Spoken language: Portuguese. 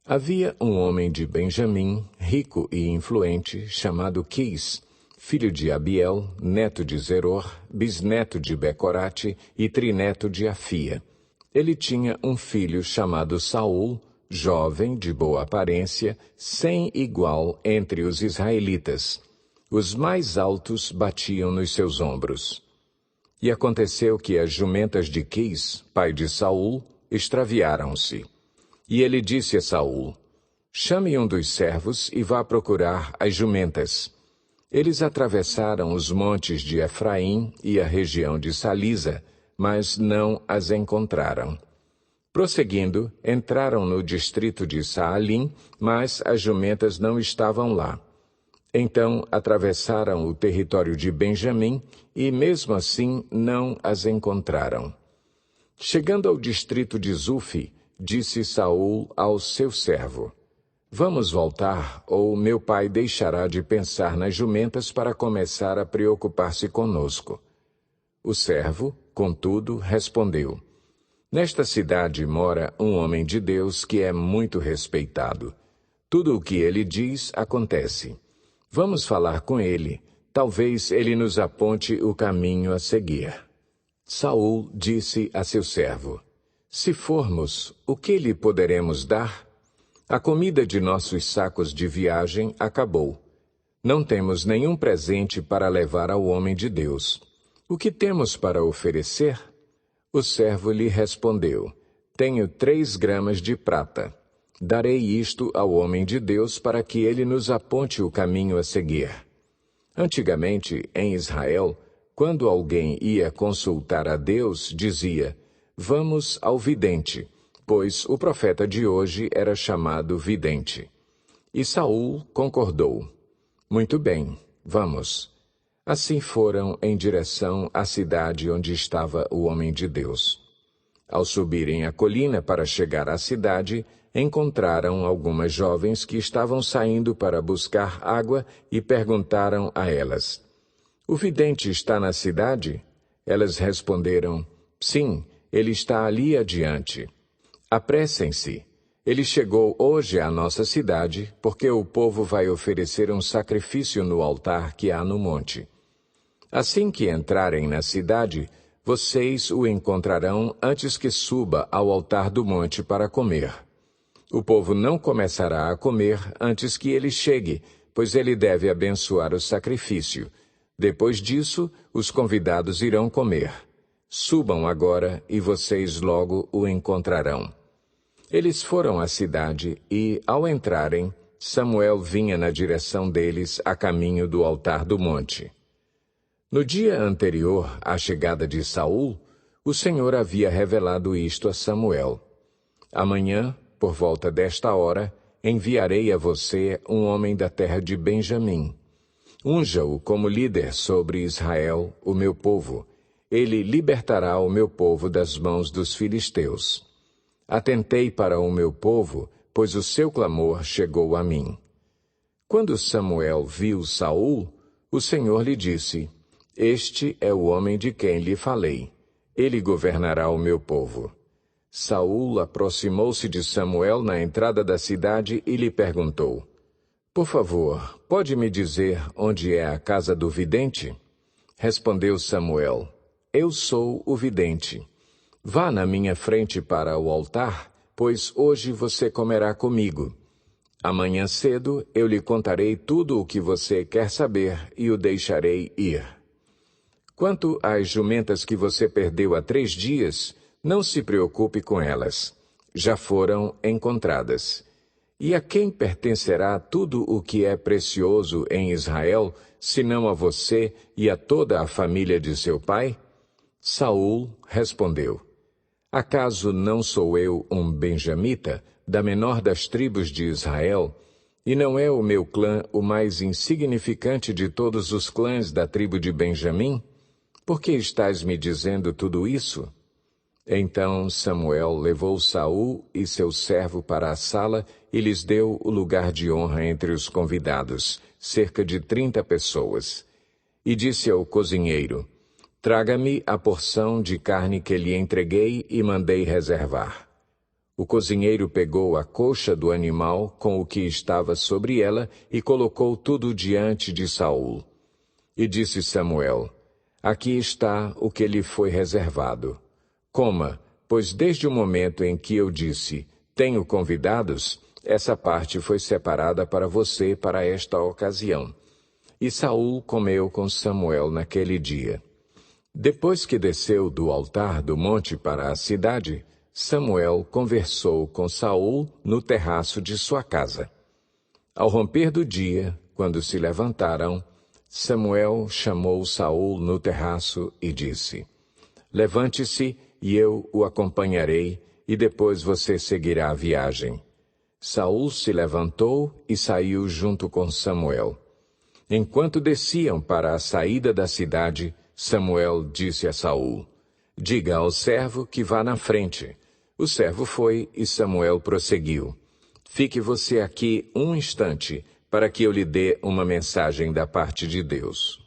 Havia um homem de Benjamim, rico e influente, chamado Quis, filho de Abiel, neto de Zeror, bisneto de Becorate e trineto de Afia. Ele tinha um filho chamado Saul, jovem, de boa aparência, sem igual entre os israelitas. Os mais altos batiam nos seus ombros. E aconteceu que as jumentas de Quis, pai de Saul, extraviaram-se. E ele disse a Saul: chame um dos servos e vá procurar as jumentas. Eles atravessaram os montes de Efraim e a região de Salisa, mas não as encontraram. Prosseguindo, entraram no distrito de Saalim, mas as jumentas não estavam lá. Então atravessaram o território de Benjamim e, mesmo assim, não as encontraram. Chegando ao distrito de Zufi, disse Saul ao seu servo: vamos voltar, ou meu pai deixará de pensar nas jumentas para começar a preocupar-se conosco. O servo, contudo, respondeu: nesta cidade mora um homem de Deus que é muito respeitado. Tudo o que ele diz acontece. Vamos falar com ele. Talvez ele nos aponte o caminho a seguir. Saul disse a seu servo: se formos, o que lhe poderemos dar? A comida de nossos sacos de viagem acabou. Não temos nenhum presente para levar ao homem de Deus. O que temos para oferecer? O servo lhe respondeu: tenho 3 gramas de prata. Darei isto ao homem de Deus para que ele nos aponte o caminho a seguir. Antigamente, em Israel, quando alguém ia consultar a Deus, dizia: vamos ao vidente, pois o profeta de hoje era chamado vidente. E Saul concordou: muito bem, vamos. Assim foram em direção à cidade onde estava o homem de Deus. Ao subirem a colina para chegar à cidade, encontraram algumas jovens que estavam saindo para buscar água e perguntaram a elas: o vidente está na cidade? Elas responderam: sim, ele está ali adiante. Apressem-se. Ele chegou hoje à nossa cidade, porque o povo vai oferecer um sacrifício no altar que há no monte. Assim que entrarem na cidade, vocês o encontrarão antes que suba ao altar do monte para comer. O povo não começará a comer antes que ele chegue, pois ele deve abençoar o sacrifício. Depois disso, os convidados irão comer. Subam agora e vocês logo o encontrarão. Eles foram à cidade e, ao entrarem, Samuel vinha na direção deles a caminho do altar do monte. No dia anterior à chegada de Saul, o Senhor havia revelado isto a Samuel: amanhã, por volta desta hora, enviarei a você um homem da terra de Benjamim. Unja-o como líder sobre Israel, o meu povo. Ele libertará o meu povo das mãos dos filisteus. Atentei para o meu povo, pois o seu clamor chegou a mim. Quando Samuel viu Saul, o Senhor lhe disse: este é o homem de quem lhe falei. Ele governará o meu povo. Saul aproximou-se de Samuel na entrada da cidade e lhe perguntou: por favor, pode me dizer onde é a casa do vidente? Respondeu Samuel: eu sou o vidente. Vá na minha frente para o altar, pois hoje você comerá comigo. Amanhã cedo eu lhe contarei tudo o que você quer saber e o deixarei ir. Quanto às jumentas que você perdeu há 3 dias, não se preocupe com elas. Já foram encontradas. E a quem pertencerá tudo o que é precioso em Israel, senão a você e a toda a família de seu pai? Saul respondeu: acaso não sou eu um benjamita, da menor das tribos de Israel, e não é o meu clã o mais insignificante de todos os clãs da tribo de Benjamim? Por que estás me dizendo tudo isso? Então Samuel levou Saul e seu servo para a sala e lhes deu o lugar de honra entre os convidados, cerca de 30 pessoas. E disse ao cozinheiro: traga-me a porção de carne que lhe entreguei e mandei reservar. O cozinheiro pegou a coxa do animal com o que estava sobre ela e colocou tudo diante de Saul. E disse Samuel: Aqui está o que lhe foi reservado. Coma, pois desde o momento em que eu disse, tenho convidados, essa parte foi separada para você para esta ocasião. E Saul comeu com Samuel naquele dia. Depois que desceu do altar do monte para a cidade, Samuel conversou com Saul no terraço de sua casa. Ao romper do dia, quando se levantaram, Samuel chamou Saul no terraço e disse: Levante-se e eu o acompanharei, e depois você seguirá a viagem. Saul se levantou e saiu junto com Samuel. Enquanto desciam para a saída da cidade, Samuel disse a Saul: Diga ao servo que vá na frente. O servo foi e Samuel prosseguiu: Fique você aqui um instante, para que eu lhe dê uma mensagem da parte de Deus.